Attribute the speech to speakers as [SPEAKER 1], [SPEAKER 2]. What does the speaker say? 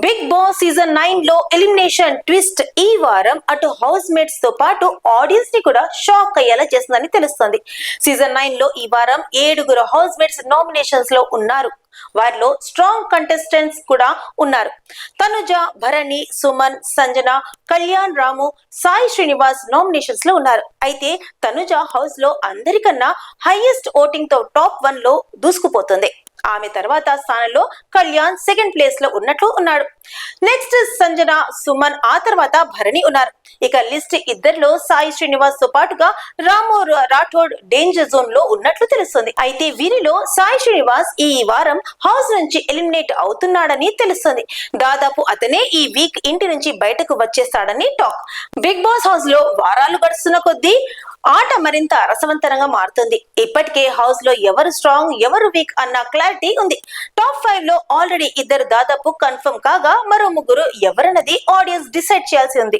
[SPEAKER 1] Big boss season 9 లో elimination twist ఈ వారం అటు హౌస్ మేట్స్ తో పాటు ఆడియన్స్ ని కూడా షాక్ అయ్యేలా చేస్తుందని తెలుస్తుంది. సీజన్ 9 లో ఈ వారం 7 హౌస్ మేట్స్ నామినేషన్స్ లో ఉన్నారు. వారిలో స్ట్రాంగ్ కంటెస్టెంట్స్ కూడా ఉన్నారు. తనుజ, భరణి, సుమన్, సంజన, కళ్యాణ్ రాము, సాయి శ్రీనివాస్ నామినేషన్స్ లో ఉన్నారు. అయితే తనుజ హౌస్ లో అందరికన్నా హైయెస్ట్ ఓటింగ్ తో టాప్ 1 లో దూసుకుపోతుంది. ఆమె తర్వాత స్థానంలో కళ్యాణ్ సెకండ్ ప్లేస్ లో ఉన్నాడు. నెక్స్ట్ సంజన, సుమన్, ఆ తర్వాత భరణి ఉన్నారు. ఇక లిస్ట్ ఇద్దరిలో సాయి శ్రీనివాస్ తో పాటుగా రాము రాఠోడ్ డేంజర్ జోన్ లో ఉన్నట్లు తెలుస్తుంది. అయితే వీరిలో సాయి శ్రీనివాస్ ఈ వారం హౌస్ నుంచి ఎలిమినేట్ అవుతున్నాడని తెలుస్తుంది. దాదాపు అతనే ఈ వీక్ ఇంటి నుంచి బయటకు వచ్చేస్తాడని టాక్. బిగ్ బాస్ హౌస్ లో వారాలు గడుస్తున్న కొద్దీ ఆట మరింత రసవంతంగా మారుతుంది. ఇప్పటికే హౌస్ లో ఎవరు స్ట్రాంగ్, ఎవరు వీక్ అన్న క్లారిటీ ఉంది. టాప్ 5 లో ఆల్రెడీ ఇద్దరు దాదాపు కన్ఫర్మ్ కాగా మరో 3 ఎవరన్నది ఆడియన్స్ డిసైడ్ చేయాల్సి ఉంది.